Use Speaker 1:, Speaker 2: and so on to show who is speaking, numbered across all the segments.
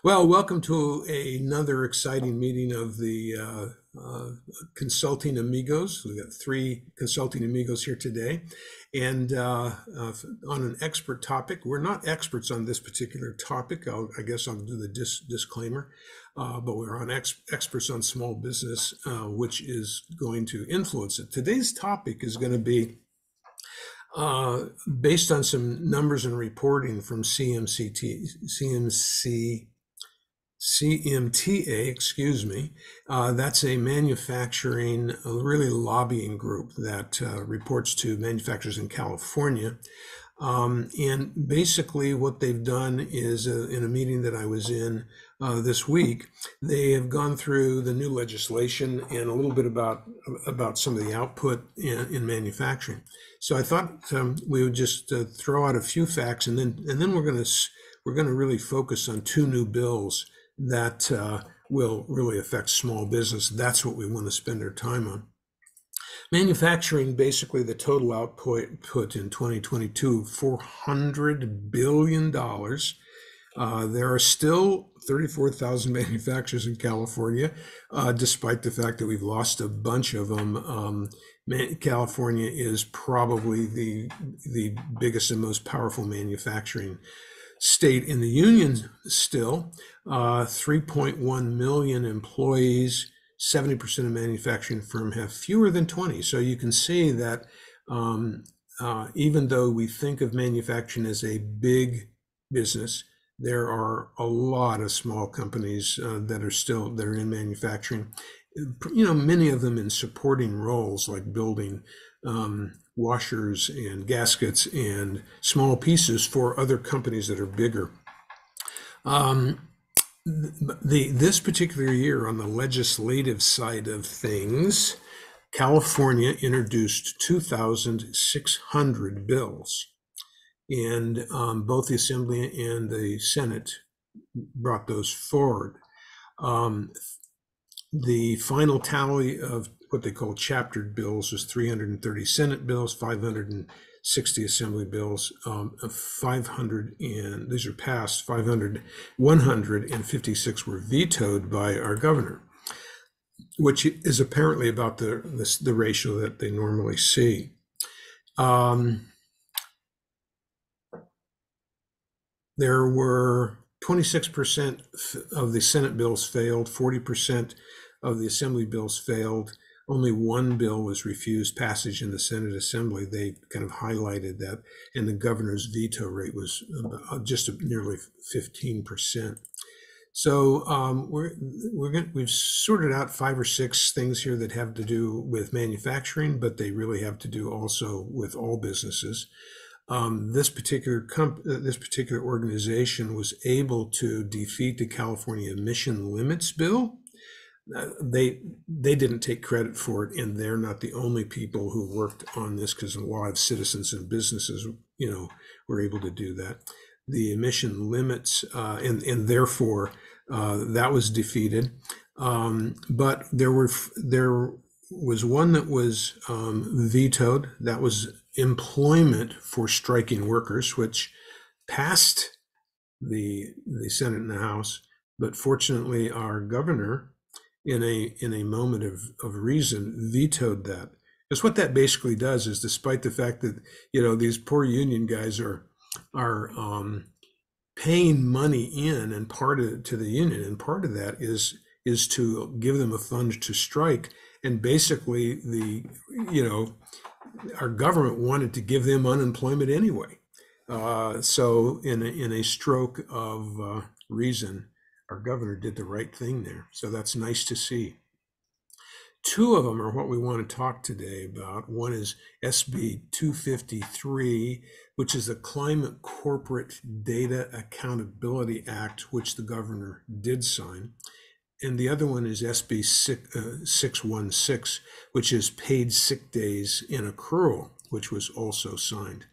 Speaker 1: Well, welcome to another exciting meeting of the Consulting Amigos. We've got three Consulting Amigos here today. And on an expert topic, we're not experts on this particular topic. I guess I'll do the disclaimer. But we're on experts on small business, which is going to influence it. Today's topic is going to be based on some numbers and reporting from CMTA, excuse me. That's a manufacturing, really lobbying group that reports to manufacturers in California. And basically what they've done is in a meeting that I was in this week, they have gone through the new legislation and a little bit about some of the output in manufacturing. So I thought we would just throw out a few facts, and then we're going to really focus on two new bills that will really affect small business. That's what we want to spend our time on. Manufacturing, basically the total output in 2022, $400 billion. There are still 34,000 manufacturers in California, despite the fact that we've lost a bunch of them. California is probably the biggest and most powerful manufacturing state in the union still. 3.1 million employees, 70% of manufacturing firms have fewer than 20. So you can see that even though we think of manufacturing as a big business, there are a lot of small companies that are in manufacturing. Many of them in supporting roles like building washers and gaskets and small pieces for other companies that are bigger. This particular year, on the legislative side of things, California introduced 2,600 bills, and both the Assembly and the Senate brought those forward. The final tally of what they call chaptered bills was 330 Senate bills, 560 Assembly bills, 500, and these are passed, 156 were vetoed by our governor, which is apparently about the ratio that they normally see. There were 26% of the Senate bills failed, 40% of the Assembly bills failed. Only one bill was refused passage in the Senate Assembly. They kind of highlighted that, and the governor's veto rate was just nearly 15%. So we've sorted out 5 or 6 things here that have to do with manufacturing, but they really have to do also with all businesses. This particular organization was able to defeat the California emission limits bill. They didn't take credit for it, and they're not the only people who worked on this, because a lot of citizens and businesses, were able to do that. The emission limits, and therefore that was defeated. But there was one that was vetoed. That was employment for striking workers, which passed the Senate and the House. But fortunately, our governor, in a moment of reason, vetoed that. Because what that basically does is, despite the fact that these poor union guys are paying money in and to the union, and part of that is to give them a fund to strike. And basically, our government wanted to give them unemployment anyway. So in a stroke of reason, our governor did the right thing there. So that's nice to see. 2 of them are what we want to talk today about. One is SB 253, which is the Climate Corporate Data Accountability Act, which the governor did sign. And the other one is SB 616, which is paid sick days in accrual, which was also signed.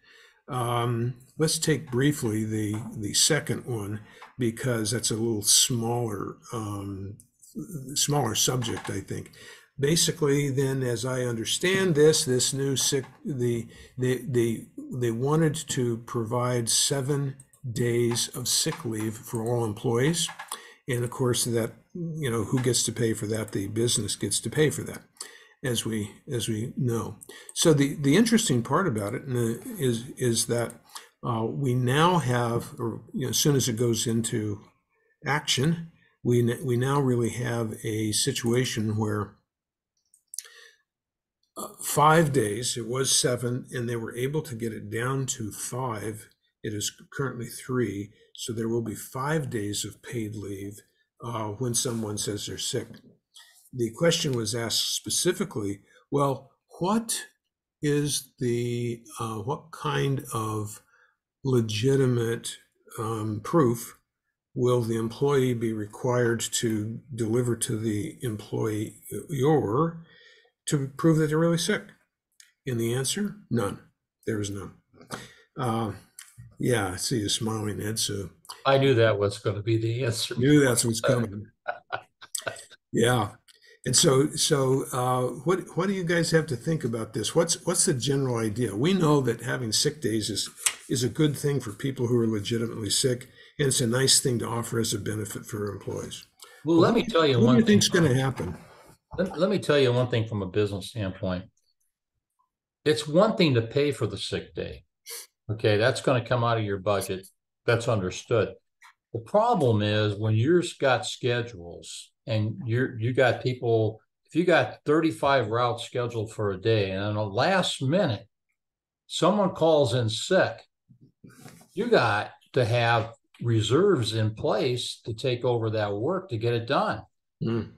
Speaker 1: Let's take briefly the second one, because that's a little smaller subject, I think. Basically, then, as I understand this new they wanted to provide 7 days of sick leave for all employees. And of course, that, who gets to pay for that? The business gets to pay for that, as we know. So the interesting part about it is that we now have, or as soon as it goes into action, we now really have a situation where 5 days, it was 7, and they were able to get it down to 5. It is currently 3, so there will be 5 days of paid leave when someone says they're sick. The question was asked specifically, well, what kind of legitimate proof will the employee be required to deliver to the employer to prove that they're really sick? And the answer, none. There is none. Yeah, I see you smiling, Ed. So
Speaker 2: I knew that was going to be the answer.
Speaker 1: knew that's what's coming. Yeah. And so what do you guys have to think about this? What's the general idea? We know that having sick days is a good thing for people who are legitimately sick, and it's a nice thing to offer as a benefit for employees.
Speaker 2: Well,
Speaker 1: But
Speaker 2: let me tell you
Speaker 1: what do
Speaker 2: one
Speaker 1: you
Speaker 2: thing.
Speaker 1: think is going to happen?
Speaker 2: Let me tell you one thing from a business standpoint. It's one thing to pay for the sick day. Okay, that's going to come out of your budget. That's understood. The problem is when you've got schedules and you got people, if you got 35 routes scheduled for a day, and on the last minute, someone calls in sick, you got to have reserves in place to take over that work to get it done.
Speaker 1: Mm.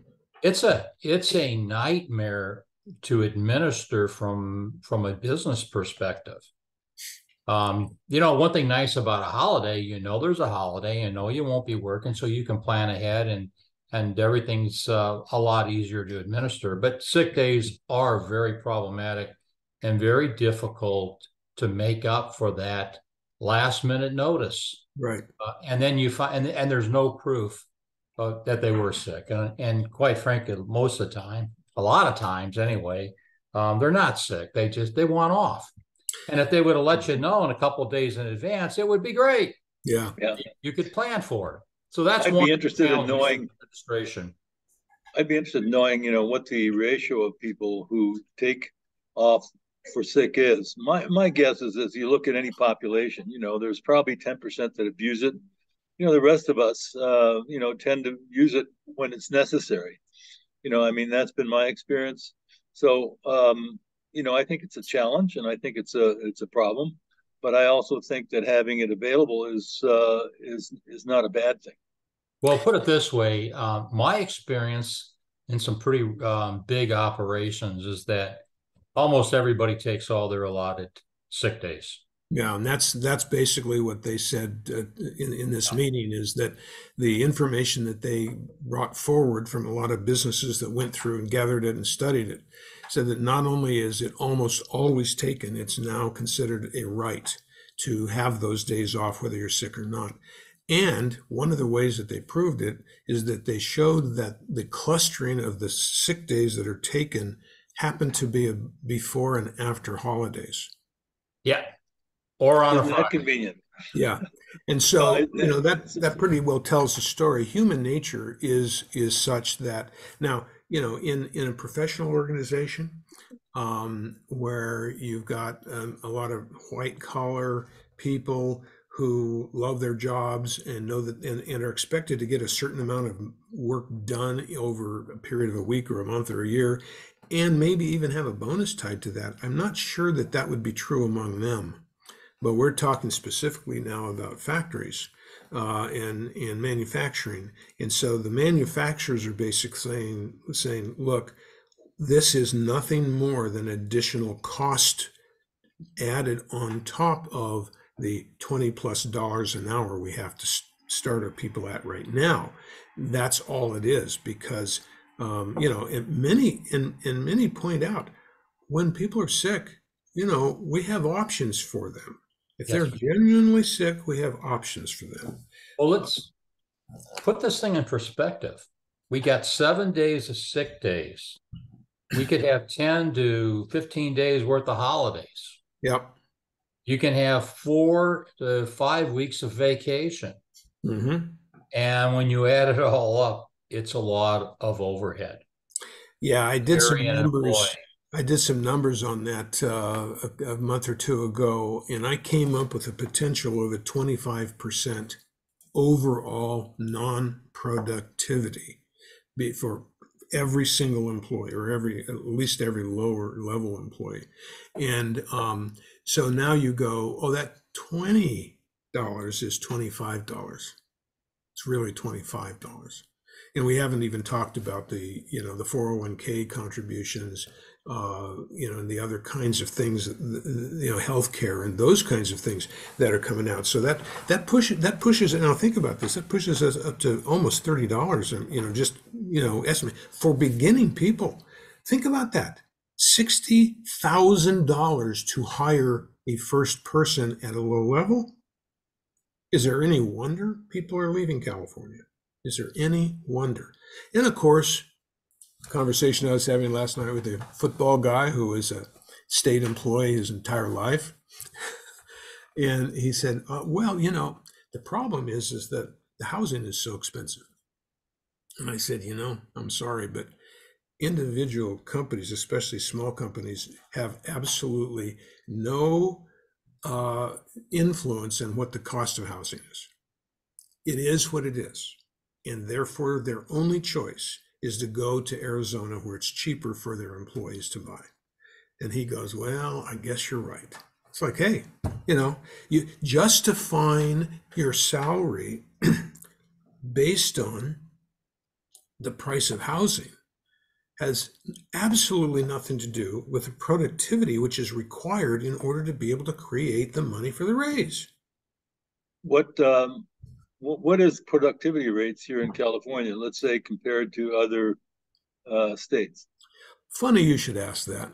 Speaker 2: It's a nightmare to administer from a business perspective. One thing nice about a holiday, there's a holiday, you won't be working, so you can plan ahead and everything's a lot easier to administer. But sick days are very problematic and very difficult to make up for that last minute notice.
Speaker 1: Right.
Speaker 2: And then you find, and there's no proof that they were sick. And quite frankly, most of the time, a lot of times anyway, they're not sick. They want off. And if they would have let you know in a couple of days in advance, it would be great.
Speaker 1: Yeah.
Speaker 3: Yeah.
Speaker 2: You could plan for it. So that's
Speaker 3: I'd
Speaker 2: one
Speaker 3: be interested in knowing
Speaker 2: administration.
Speaker 3: I'd be interested in knowing, what the ratio of people who take off for sick is. My guess is as you look at any population, there's probably 10% that abuse it. The rest of us, tend to use it when it's necessary. I mean, that's been my experience. So, I think it's a challenge, and I think it's a problem. But I also think that having it available is not a bad thing.
Speaker 2: Well, put it this way, my experience in some pretty big operations is that almost everybody takes all their allotted sick days.
Speaker 1: Yeah, and that's basically what they said in this meeting, is that the information that they brought forward from a lot of businesses that went through and gathered it and studied it said that not only is it almost always taken, it's now considered a right to have those days off, whether you're sick or not. And one of the ways that they proved it is that they showed that the clustering of the sick days that are taken happen to be before and after holidays.
Speaker 2: Yeah. Or on
Speaker 3: Isn't that convenient?
Speaker 1: Yeah. And so, that pretty well tells the story. Human nature is such that now, in a professional organization, where you've got a lot of white collar people who love their jobs and know that and are expected to get a certain amount of work done over a period of a week or a month or a year, and maybe even have a bonus tied to that. I'm not sure that would be true among them. But we're talking specifically now about factories and manufacturing. And so the manufacturers are basically saying, look, this is nothing more than additional cost added on top of the $20+ an hour we have to start our people at right now. That's all it is, because and many point out, when people are sick, we have options for them. If they're genuinely sick, we have options for them.
Speaker 2: Well, let's put this thing in perspective. We got 7 days of sick days. We could have 10 to 15 days worth of holidays.
Speaker 1: Yep.
Speaker 2: You can have 4 to 5 weeks of vacation.
Speaker 1: Mm-hmm.
Speaker 2: And when you add it all up, it's a lot of overhead.
Speaker 1: Yeah, I did some
Speaker 2: Carry an employee.
Speaker 1: numbers. I did some numbers on that a month or two ago, and I came up with a potential of a 25% overall non-productivity for every single employee, or at least every lower level employee. And so now you go, oh, that $20 is $25. It's really $25. And we haven't even talked about the 401k contributions, and the other kinds of things, healthcare and those kinds of things that are coming out. So that pushes it. Now think about this. That pushes us up to almost $30. And just estimate for beginning people. Think about that. $60,000 to hire a first person at a low level. Is there any wonder people are leaving California? Is there any wonder? And of course, the conversation I was having last night with a football guy who was a state employee his entire life. And he said, well, the problem is that the housing is so expensive. And I said, I'm sorry, but individual companies, especially small companies, have absolutely no influence on what the cost of housing is. It is what it is. And therefore, their only choice is to go to Arizona where it's cheaper for their employees to buy. And he goes, well, I guess you're right. It's like, hey, you justifying your salary based on the price of housing has absolutely nothing to do with the productivity which is required in order to be able to create the money for the raise.
Speaker 3: What is productivity rates here in California, let's say, compared to other states?
Speaker 1: Funny you should ask that.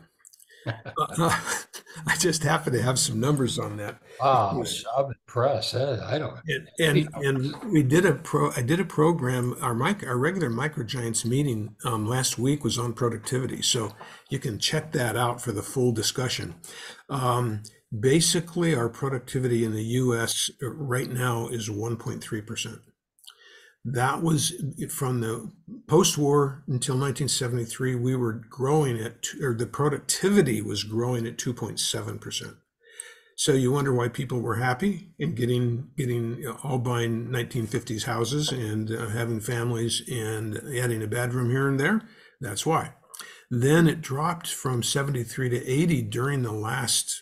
Speaker 1: I just happen to have some numbers on that.
Speaker 2: I'm impressed. I don't.
Speaker 1: And we did I did a program. Our regular Microgiants meeting last week was on productivity, so you can check that out for the full discussion. Basically, our productivity in the U.S. right now is 1.3%. That was from the post-war until 1973. We were growing the productivity was growing at 2.7%. So you wonder why people were happy and getting all buying 1950s houses and having families and adding a bedroom here and there. That's why. Then it dropped from 73 to 80 during the last,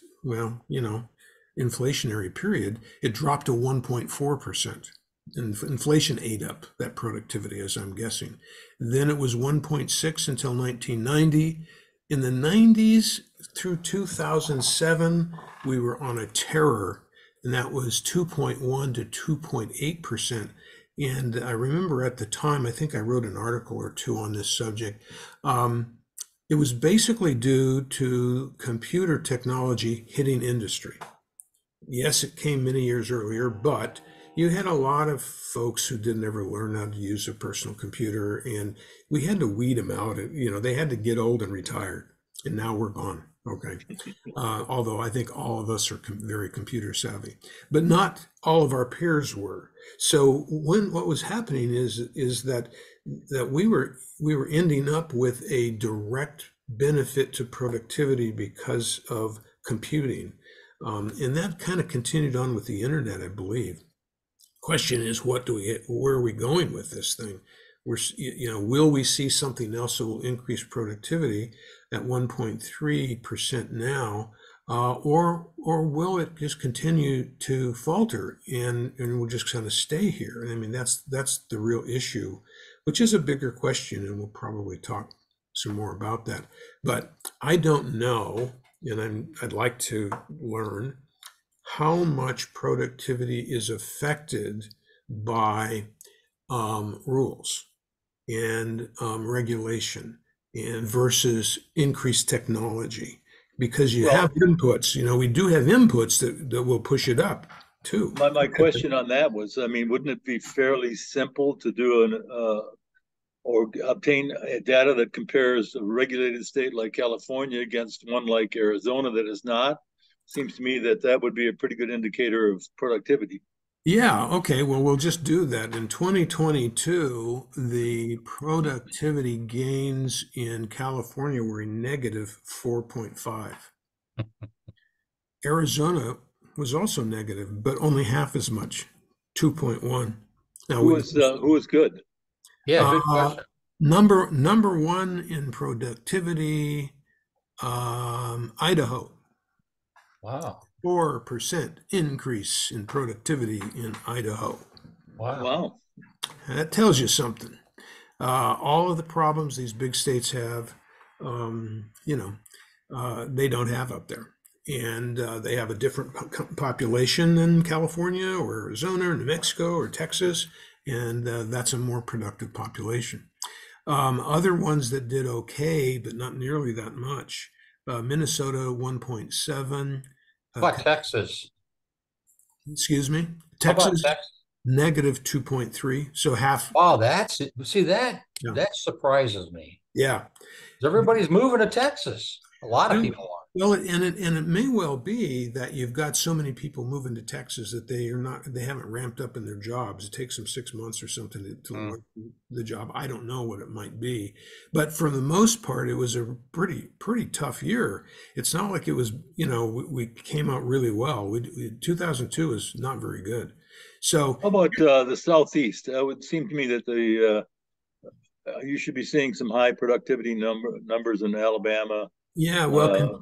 Speaker 1: inflationary period. It dropped to 1.4%. And inflation ate up that productivity, as I'm guessing. Then it was 1.6 until 1990. In the 90s through 2007, we were on a terror, and that was 2.1 to 2.8%. And I remember at the time, I think I wrote an article or two on this subject. It was basically due to computer technology hitting industry. Yes, it came many years earlier, but you had a lot of folks who didn't ever learn how to use a personal computer, and we had to weed them out. They had to get old and retired, and now we're gone. Okay. Although I think all of us are very computer savvy, but not all of our peers were. So what was happening is that we were ending up with a direct benefit to productivity because of computing, and that kind of continued on with the internet, I believe. Question is, where are we going with this thing? Will we see something else that will increase productivity at 1.3% now, or will it just continue to falter and we'll just kind of stay here? I mean, that's the real issue, which is a bigger question, and we'll probably talk some more about that. But I don't know, and I'd like to learn how much productivity is affected by rules and regulation and versus increased technology, because you have inputs. We do have inputs that will push it up too.
Speaker 3: My question on that was, wouldn't it be fairly simple to do or obtain data that compares a regulated state like California against one like Arizona that is not? Seems to me that would be a pretty good indicator of productivity.
Speaker 1: Yeah, okay. Well, we'll just do that. In 2022, the productivity gains in California were a negative 4.5. Arizona was also negative, but only half as much, 2.1. Now we
Speaker 3: Who was good?
Speaker 2: Yeah, good
Speaker 1: uh,
Speaker 2: question.
Speaker 1: number one in productivity, Idaho,
Speaker 2: Wow.
Speaker 1: 4% increase in productivity in Idaho.
Speaker 2: Wow.
Speaker 3: Wow.
Speaker 1: That tells you something. All of the problems these big states have, you know, they don't have up there. And they have a different population than California or Arizona or New Mexico or Texas, and that's a more productive population. Other ones that did okay, but not nearly that much. Minnesota 1.7.
Speaker 2: How about Texas?
Speaker 1: Excuse me.
Speaker 2: How about
Speaker 1: Texas
Speaker 2: Texas?
Speaker 1: negative 2.3. So half.
Speaker 2: Wow, that's it. See
Speaker 1: Yeah.
Speaker 2: that surprises me.
Speaker 1: Yeah.
Speaker 2: 'Cause everybody's moving to Texas. A lot of
Speaker 1: Well,
Speaker 2: people are.
Speaker 1: well, and it may well be that you've got so many people moving to Texas that they haven't ramped up in their jobs. It takes them 6 months or something to
Speaker 2: Mm.
Speaker 1: learn the job. I don't know what it might be, but for the most part, it was a pretty tough year. It's not like it was, we came out really well. 2002 is not very good. So
Speaker 3: How about the Southeast? It would seem to me that the you should be seeing some high productivity numbers in Alabama.
Speaker 1: yeah, well,
Speaker 3: Uh,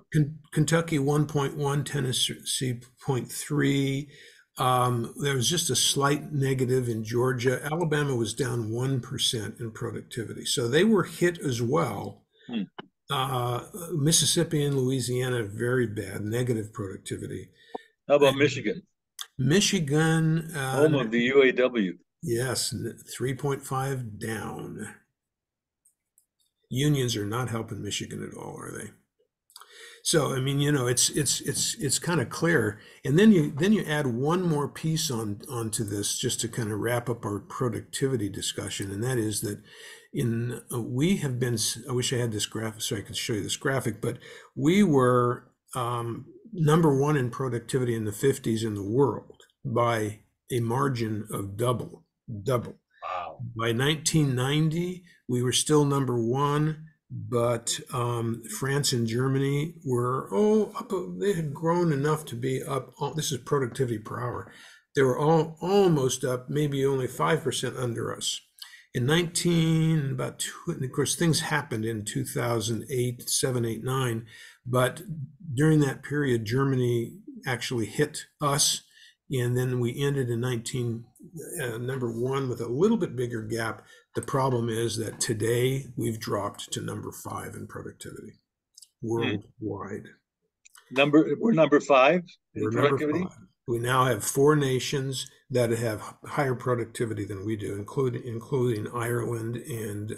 Speaker 1: Kentucky 1.1, Tennessee 0.3. There was just a slight negative in Georgia. Alabama was down 1% in productivity. So they were hit as well.
Speaker 3: hmm.
Speaker 1: Mississippi and Louisiana, very bad, negative productivity.
Speaker 3: How about
Speaker 1: And
Speaker 3: Michigan,
Speaker 1: Michigan,
Speaker 3: home of the UAW?
Speaker 1: yes, 3.5 down. Unions are not helping Michigan at all, are they? So I mean, it's kind of clear, and then you add one more piece onto this just to kind of wrap up our productivity discussion, and that is that we have been. I wish I had this graphic so I could show you this graphic, but we were number one in productivity in the 50s in the world by a margin of double.
Speaker 2: Wow.
Speaker 1: By 1990, we were still number one, but France and Germany were up. They had grown enough to be up. This is productivity per hour. They were all almost up, maybe only 5% under us. In 19, about two, and of course, things happened in 2008, 7, 8, 9. But during that period, Germany actually hit us, and then we ended in 19 number one with a little bit bigger gap. The problem is that today we've dropped to number 5 in productivity
Speaker 3: Hmm.
Speaker 1: worldwide.
Speaker 3: We're number 5 in
Speaker 1: We're number
Speaker 3: productivity.
Speaker 1: 5. We now have 4 nations that have higher productivity than we do, including Ireland and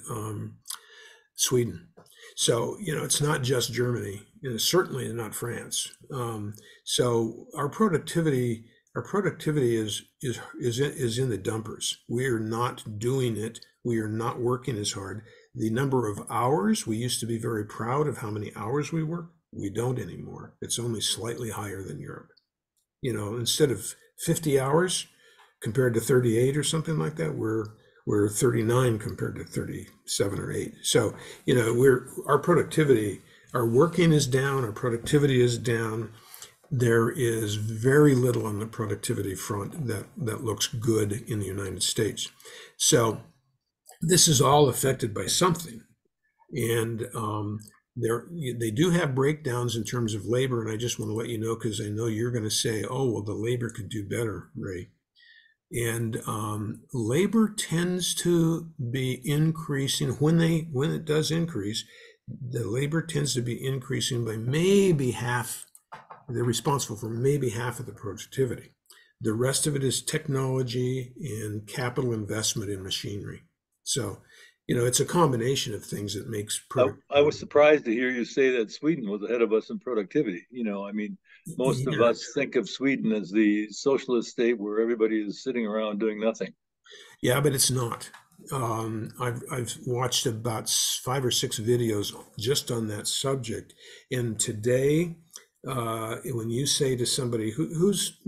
Speaker 1: Sweden. So it's not just Germany, certainly not France. So our productivity is in the dumpers. We are not doing it. We are not working as hard. The number of hours, we used to be very proud of how many hours we work. We don't anymore. It's only slightly higher than Europe. Instead of 50 hours compared to 38 or something like that, we're 39 compared to 37 or 8. So, our productivity, our working is down, our productivity is down. There is very little on the productivity front that looks good in the United States. So this is all affected by something. And they do have breakdowns in terms of labor. And I just want to let you know, because I know you're going to say, oh, well, the labor could do better, Ray. And labor tends to be increasing when it does increase. The labor tends to be increasing by maybe half. They're responsible for maybe half of the productivity. The rest of it is technology and capital investment in machinery. So, it's a combination of things that makes
Speaker 3: I was
Speaker 1: productivity.
Speaker 3: surprised to hear you say that Sweden was ahead of us in productivity. I mean, most of
Speaker 1: Yeah,
Speaker 3: us think of Sweden as the socialist state where everybody is sitting around doing nothing.
Speaker 1: yeah, but it's not. I've watched about 5 or 6 videos just on that subject, and today, when you say to somebody who's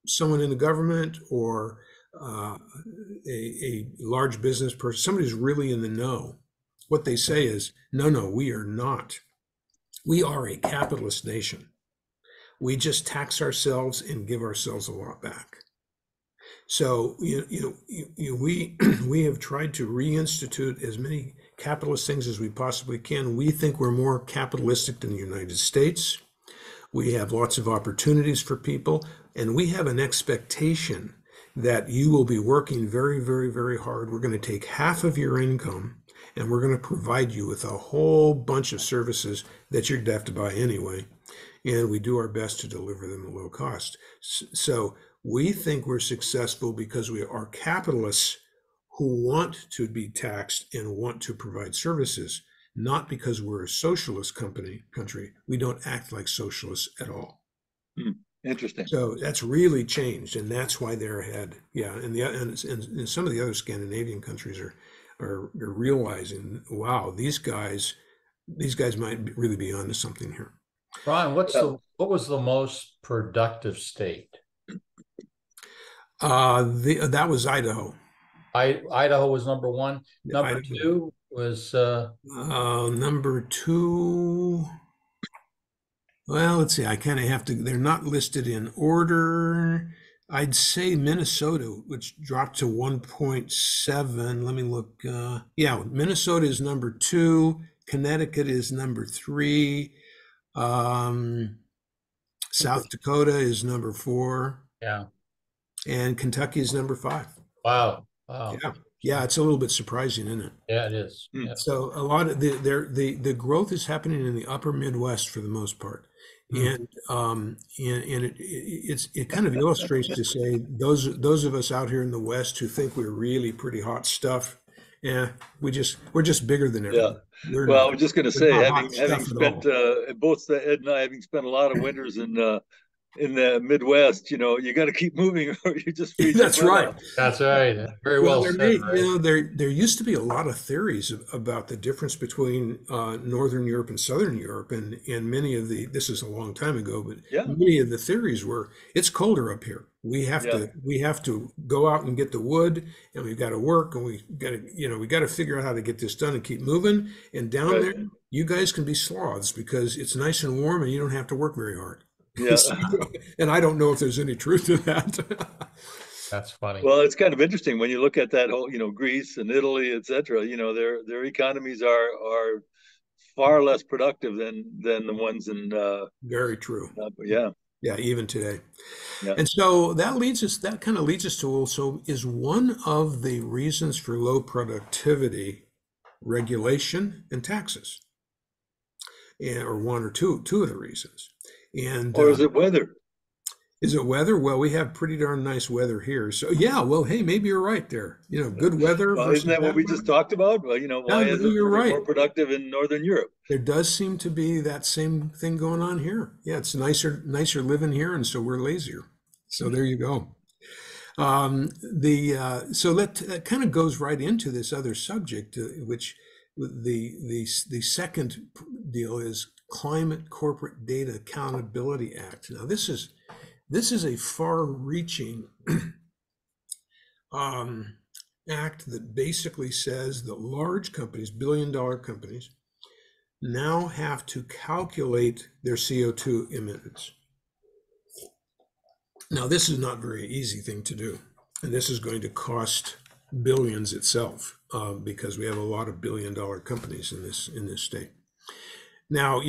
Speaker 1: someone in the government or a large business person, somebody who's really in the know, what they say is, no, no, we are not. We are a capitalist nation. We just tax ourselves and give ourselves a lot back. So we have tried to reinstitute as many capitalist things as we possibly can. We think we're more capitalistic than the United States. We have lots of opportunities for people, and we have an expectation that you will be working very, very, very hard. We're going to take half of your income and we're going to provide you with a whole bunch of services that you're going to have to buy anyway. And we do our best to deliver them at low cost. So we think we're successful because we are capitalists who want to be taxed and want to provide services, not because we're a socialist country. We don't act like socialists at all.
Speaker 3: Interesting.
Speaker 1: So that's really changed, and that's why they're ahead. Yeah, and some of the other Scandinavian countries are realizing, wow, these guys might really be onto something here.
Speaker 2: Ron, what was the most productive state?
Speaker 1: That was Idaho.
Speaker 2: Idaho was number one. Number
Speaker 1: Idaho.
Speaker 2: two was
Speaker 1: number two. Well, let's see. I kind of have to. They're not listed in order. I'd say Minnesota, which dropped to 1.7. Let me look. Yeah, Minnesota is number two. Connecticut is number three. South Dakota is number four.
Speaker 2: Yeah.
Speaker 1: And Kentucky is number five.
Speaker 2: Wow.
Speaker 1: Yeah, it's a little bit surprising, isn't it?
Speaker 2: Yeah, it is. Yeah.
Speaker 1: So a lot of the growth is happening in the upper Midwest for the most part. And it kind of illustrates to say those of us out here in the West who think we're really pretty hot stuff, we're just bigger than everyone.
Speaker 3: Yeah. Well, I was just going to say, having spent both Ed and I having spent a lot of winters in the Midwest, you got to keep moving or you just freeze.
Speaker 1: That's right.
Speaker 2: Up. That's right. Very well said. Right?
Speaker 1: There used to be a lot of theories about the difference between Northern Europe and Southern Europe, and many of this is a long time ago, but many of the theories were it's colder up here. We have to go out and get the wood, and we've got to work, and we got to figure out how to get this done and keep moving. And down there, you guys can be sloths because it's nice and warm, and you don't have to work very hard.
Speaker 3: Yeah.
Speaker 1: And I don't know if there's any truth to that.
Speaker 2: That's funny.
Speaker 3: Well, it's kind of interesting when you look at that whole, Greece and Italy, etc. Their economies are far less productive than the ones in.
Speaker 1: Very true.
Speaker 3: Yeah,
Speaker 1: even today.
Speaker 3: Yeah.
Speaker 1: And so that kind of leads us to also is one of the reasons for low productivity regulation and taxes, or one or two of the reasons.
Speaker 3: Or is it weather?
Speaker 1: Is it weather? Well, we have pretty darn nice weather here. So yeah, well, hey, maybe you're right there. Good weather.
Speaker 3: Well, isn't that what we just talked about? Well, why is it more productive in Northern Europe?
Speaker 1: There does seem to be that same thing going on here. Yeah, it's nicer living here, and so we're lazier. So there you go. So that kind of goes right into this other subject, which the second deal is Climate Corporate Data Accountability Act. Now, this is a far-reaching act that basically says that large companies, billion-dollar companies, now have to calculate their CO2 emissions. Now, this is not a very easy thing to do, and this is going to cost billions itself because we have a lot of billion-dollar companies in this state. Now,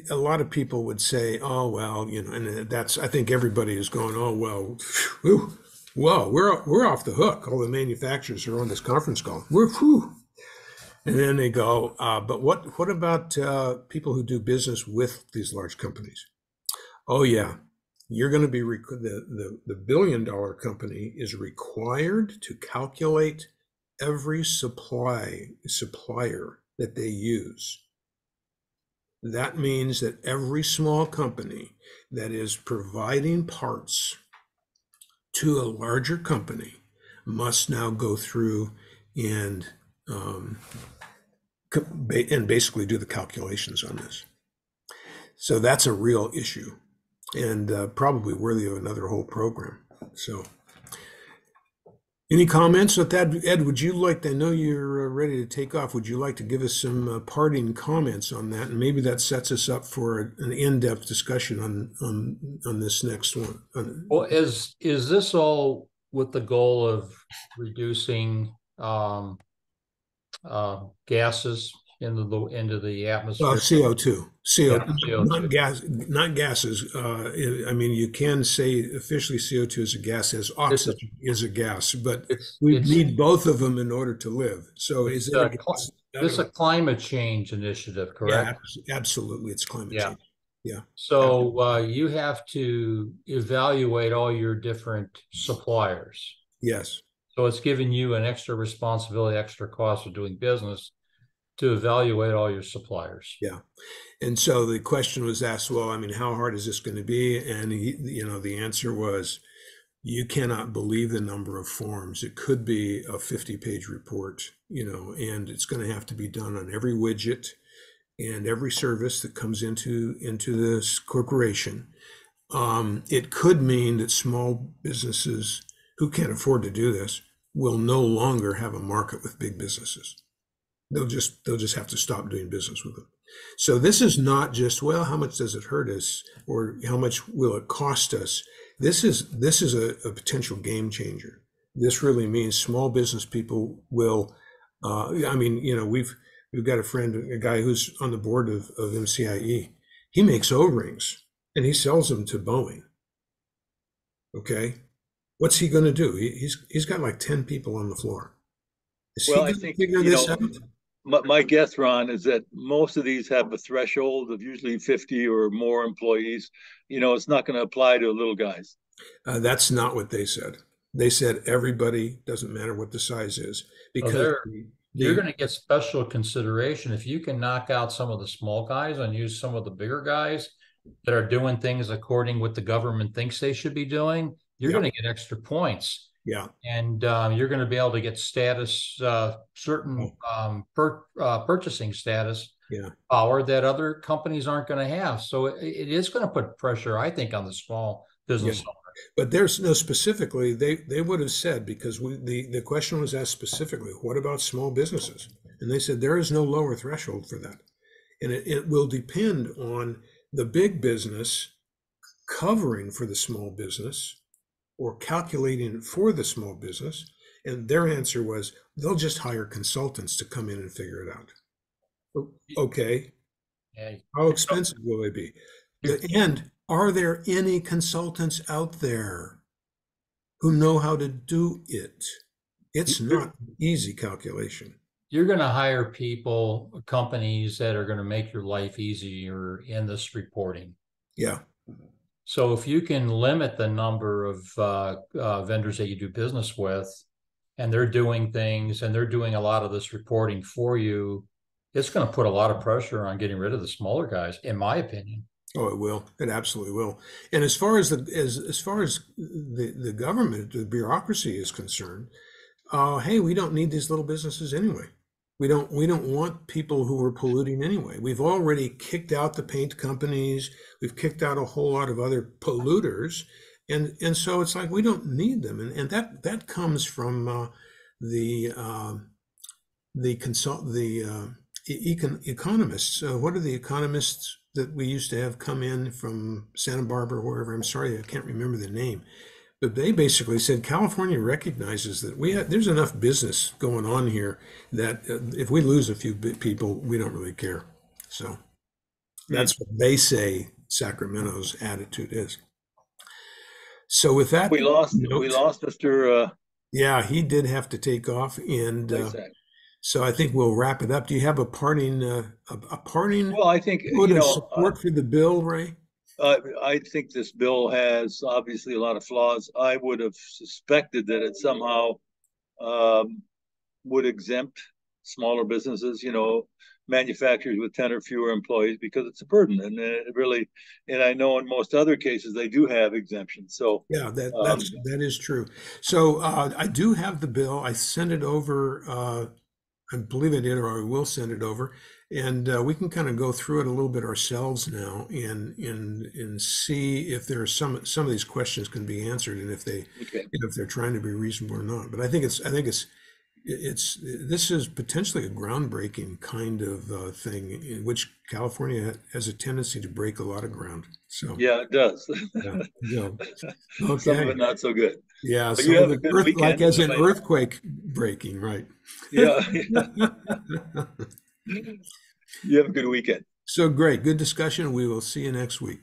Speaker 1: a lot of people would say, "Oh well," and that's. I think everybody is going, "Oh well, whoa, we're off the hook." All the manufacturers are on this conference call. And then they go, "But what about people who do business with these large companies?" Oh yeah, you're going to be the billion-dollar company is required to calculate every supplier that they use. That means that every small company that is providing parts to a larger company must now go through and basically do the calculations on this. So that's a real issue and probably worthy of another whole program. So, any comments with that? Ed, would you like to, I know you're ready to take off. Would you like to give us some parting comments on that? And maybe that sets us up for an in-depth discussion on this next one.
Speaker 2: Well, is this all with the goal of reducing gases into the atmosphere?
Speaker 1: CO2,
Speaker 2: Yeah,
Speaker 1: not
Speaker 2: CO2.
Speaker 1: gas, not gases. I mean, you can say officially CO2 is a gas, as oxygen is a gas, but we
Speaker 2: It's
Speaker 1: need both of them in order to live. So is
Speaker 2: it's
Speaker 1: it a
Speaker 2: a
Speaker 1: gas?
Speaker 2: this is a climate change initiative,
Speaker 1: Yeah,
Speaker 2: correct?
Speaker 1: absolutely. It's climate
Speaker 2: Yeah.
Speaker 1: change. Yeah.
Speaker 2: So you have to evaluate all your different suppliers.
Speaker 1: Yes.
Speaker 2: So it's giving you an extra responsibility, extra cost of doing business to evaluate all your suppliers.
Speaker 1: Yeah. And so the question was asked, well, I mean, how hard is this going to be? And the answer was, you cannot believe the number of forms. It could be a 50-page report, and it's going to have to be done on every widget and every service that comes into this corporation. It could mean that small businesses who can't afford to do this will no longer have a market with big businesses. They'll just have to stop doing business with them. So this is not just, well, how much does it hurt us, or how much will it cost us? This is a potential game changer. This really means small business people will. I mean, we've got a guy who's on the board of MCIE. He makes O-rings and he sells them to Boeing. Okay, what's he going to do? He's got like 10 people on the floor. Is he
Speaker 3: Well, I
Speaker 1: going to
Speaker 3: think,
Speaker 1: figure this out?
Speaker 3: my guess, Ron, is that most of these have a threshold of usually 50 or more employees. It's not going to apply to little guys.
Speaker 1: That's not what they said. They said everybody, doesn't matter what the size is, because
Speaker 2: So you're going to get special consideration if you can knock out some of the small guys and use some of the bigger guys that are doing things according what the government thinks they should be doing. You're going to get extra points.
Speaker 1: Yeah.
Speaker 2: And you're going to be able to get status, certain purchasing status power that other companies aren't going to have. So it is going to put pressure, I think, on the small business owner.
Speaker 1: But there's no specifically, they would have said, because the question was asked specifically, what about small businesses? And they said there is no lower threshold for that. And it will depend on the big business covering for the small business or calculating it for the small business. And their answer was, they'll just hire consultants to come in and figure it out. Okay. How expensive will they be? And are there any consultants out there who know how to do it? It's not an easy calculation.
Speaker 2: You're going to hire people, companies that are going to make your life easier in this reporting.
Speaker 1: Yeah.
Speaker 2: So if you can limit the number of vendors that you do business with, and they're doing things and they're doing a lot of this reporting for you, it's going to put a lot of pressure on getting rid of the smaller guys, in my opinion.
Speaker 1: Oh, it will. It absolutely will. And as far as the government, the bureaucracy is concerned, hey, we don't need these little businesses anyway. We don't want people who are polluting anyway. We've already kicked out the paint companies. We've kicked out a whole lot of other polluters, and so it's like we don't need them. And that comes from economists. What are the economists that we used to have come in from Santa Barbara or wherever? I'm sorry, I can't remember the name. But they basically said California recognizes that there's enough business going on here that if we lose a few people, we don't really care. So that's what they say Sacramento's attitude is. So with that,
Speaker 3: we lost Mr.
Speaker 1: Yeah, he did have to take off, and so I think we'll wrap it up. Do you have a parting?
Speaker 3: Well, I think
Speaker 1: support for the bill, Ray.
Speaker 3: I think this bill has obviously a lot of flaws. I would have suspected that it somehow would exempt smaller businesses, manufacturers with 10 or fewer employees, because it's a burden. And and I know in most other cases they do have exemptions. So
Speaker 1: yeah, that is true. So I do have the bill. I sent it over. I believe I did, or I will send it over. and we can kind of go through it a little bit ourselves now, and see if there are some of these questions can be answered, and if they,
Speaker 3: Okay.
Speaker 1: if they're trying to be reasonable or not. But I think it's this is potentially a groundbreaking kind of thing in which California has a tendency to break a lot of ground. So
Speaker 3: Yeah, it does.
Speaker 1: yeah, yeah.
Speaker 3: Some of
Speaker 1: Okay.
Speaker 3: it not so good.
Speaker 1: Yeah,
Speaker 3: But you
Speaker 1: some of
Speaker 3: have a
Speaker 1: it
Speaker 3: good
Speaker 1: like
Speaker 3: weekend.
Speaker 1: as
Speaker 3: And
Speaker 1: in earthquake breaking, right?
Speaker 3: yeah, you have a good weekend.
Speaker 1: So great, good discussion. We will see you next week.